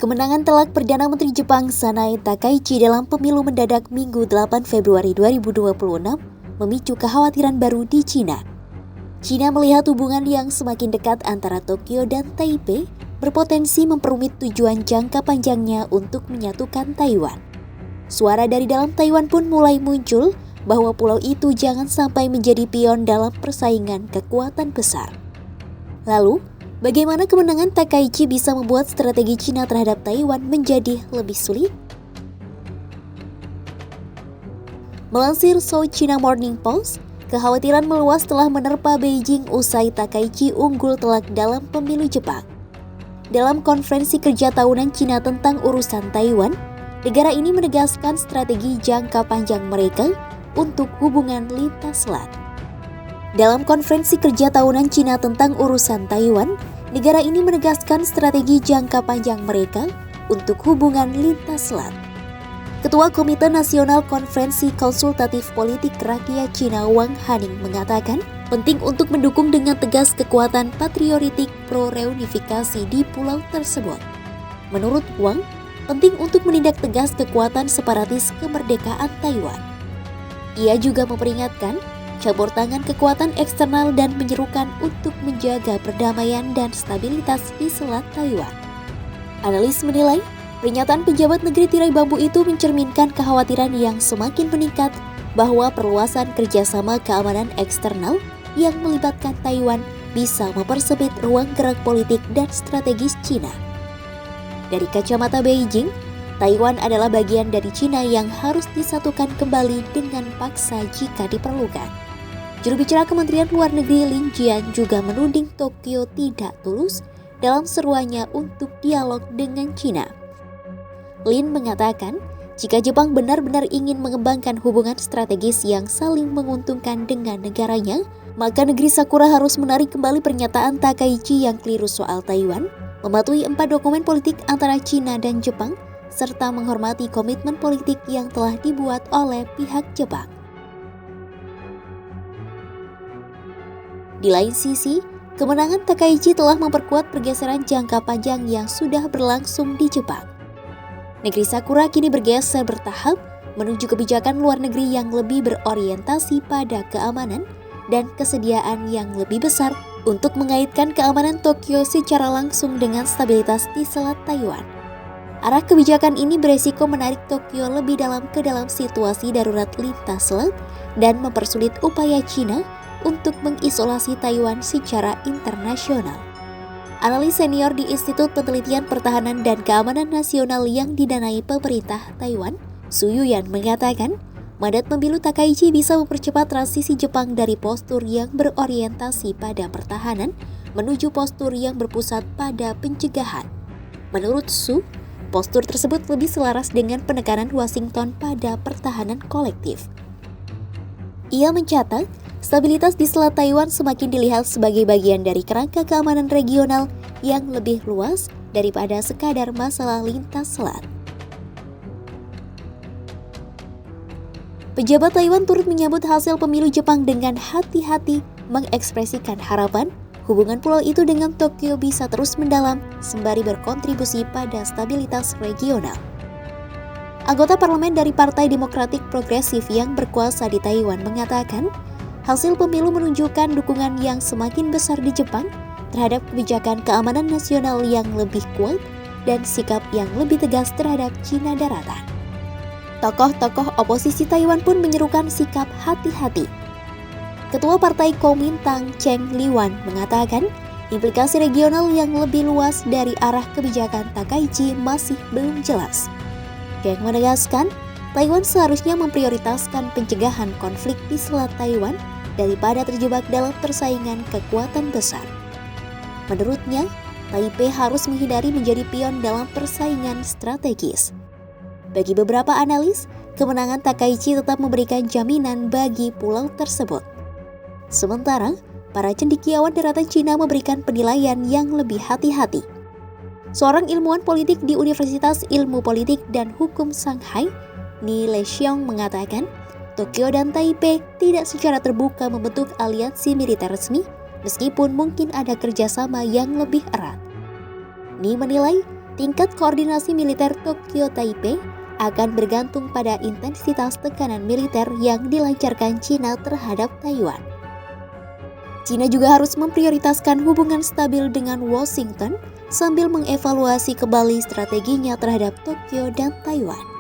Kemenangan telak Perdana Menteri Jepang Sanae Takaichi dalam pemilu mendadak Minggu 8 Februari 2026 memicu kekhawatiran baru di Cina. Cina melihat hubungan yang semakin dekat antara Tokyo dan Taipei berpotensi memperumit tujuan jangka panjangnya untuk menyatukan Taiwan. Suara dari dalam Taiwan pun mulai muncul bahwa pulau itu jangan sampai menjadi pion dalam persaingan kekuatan besar. Lalu, bagaimana kemenangan Takaichi bisa membuat strategi Cina terhadap Taiwan menjadi lebih sulit? Melansir South China Morning Post, kekhawatiran meluas telah menerpa Beijing usai Takaichi unggul telak dalam pemilu Jepang. Dalam konferensi kerja tahunan Cina tentang urusan Taiwan, negara ini menegaskan strategi jangka panjang mereka untuk hubungan lintas selat. Dalam konferensi kerja tahunan Cina tentang urusan Taiwan, negara ini menegaskan strategi jangka panjang mereka untuk hubungan lintas selat. Ketua Komite Nasional Konferensi Konsultatif Politik Rakyat Cina Wang Haning mengatakan, penting untuk mendukung dengan tegas kekuatan patriotik pro-reunifikasi di pulau tersebut. Menurut Wang, penting untuk menindak tegas kekuatan separatis kemerdekaan Taiwan. Ia juga memperingatkan campur tangan kekuatan eksternal dan menyerukan untuk menjaga perdamaian dan stabilitas di Selat Taiwan. Analis menilai, pernyataan pejabat negeri tirai bambu itu mencerminkan kekhawatiran yang semakin meningkat bahwa perluasan kerjasama keamanan eksternal yang melibatkan Taiwan bisa mempersempit ruang gerak politik dan strategis Cina. Dari kacamata Beijing, Taiwan adalah bagian dari Cina yang harus disatukan kembali dengan paksa jika diperlukan. Juru bicara Kementerian Luar Negeri Lin Jian juga menuding Tokyo tidak tulus dalam seruannya untuk dialog dengan Cina. Lin mengatakan, jika Jepang benar-benar ingin mengembangkan hubungan strategis yang saling menguntungkan dengan negaranya, maka negeri Sakura harus menarik kembali pernyataan Takaichi yang keliru soal Taiwan, mematuhi 4 dokumen politik antara Cina dan Jepang, serta menghormati komitmen politik yang telah dibuat oleh pihak Jepang. Di lain sisi, kemenangan Takaichi telah memperkuat pergeseran jangka panjang yang sudah berlangsung di Jepang. Negeri Sakura kini bergeser bertahap menuju kebijakan luar negeri yang lebih berorientasi pada keamanan dan kesediaan yang lebih besar untuk mengaitkan keamanan Tokyo secara langsung dengan stabilitas di Selat Taiwan. Arah kebijakan ini beresiko menarik Tokyo lebih dalam ke dalam situasi darurat lintas selat dan mempersulit upaya Cina untuk mengisolasi Taiwan secara internasional. Analis senior di Institut Penelitian Pertahanan dan Keamanan Nasional yang didanai pemerintah Taiwan, Su Yuyan mengatakan, mandat pemilu Takaichi bisa mempercepat transisi Jepang dari postur yang berorientasi pada pertahanan menuju postur yang berpusat pada pencegahan. Menurut Su, postur tersebut lebih selaras dengan penekanan Washington pada pertahanan kolektif. Ia mencatat, stabilitas di Selat Taiwan semakin dilihat sebagai bagian dari kerangka keamanan regional yang lebih luas daripada sekadar masalah lintas selat. Pejabat Taiwan turut menyambut hasil pemilu Jepang dengan hati-hati mengekspresikan harapan hubungan pulau itu dengan Tokyo bisa terus mendalam sembari berkontribusi pada stabilitas regional. Anggota parlemen dari Partai Demokratik Progresif yang berkuasa di Taiwan mengatakan, hasil pemilu menunjukkan dukungan yang semakin besar di Jepang terhadap kebijakan keamanan nasional yang lebih kuat dan sikap yang lebih tegas terhadap Cina daratan. Tokoh-tokoh oposisi Taiwan pun menyerukan sikap hati-hati. Ketua Partai Kuomintang Cheng Liwan mengatakan, implikasi regional yang lebih luas dari arah kebijakan Takaichi masih belum jelas. Cheng menegaskan, Taiwan seharusnya memprioritaskan pencegahan konflik di Selat Taiwan daripada terjebak dalam persaingan kekuatan besar. Menurutnya, Taipei harus menghindari menjadi pion dalam persaingan strategis. Bagi beberapa analis, kemenangan Takaichi tetap memberikan jaminan bagi pulau tersebut. Sementara, para cendekiawan daratan Cina memberikan penilaian yang lebih hati-hati. Seorang ilmuwan politik di Universitas Ilmu Politik dan Hukum Shanghai, Ni Lexiong mengatakan, Tokyo dan Taipei tidak secara terbuka membentuk aliansi militer resmi, meskipun mungkin ada kerjasama yang lebih erat. Ni menilai, Tingkat koordinasi militer Tokyo-Taipei akan bergantung pada intensitas tekanan militer yang dilancarkan China terhadap Taiwan. China juga harus memprioritaskan hubungan stabil dengan Washington sambil mengevaluasi kembali strateginya terhadap Tokyo dan Taiwan.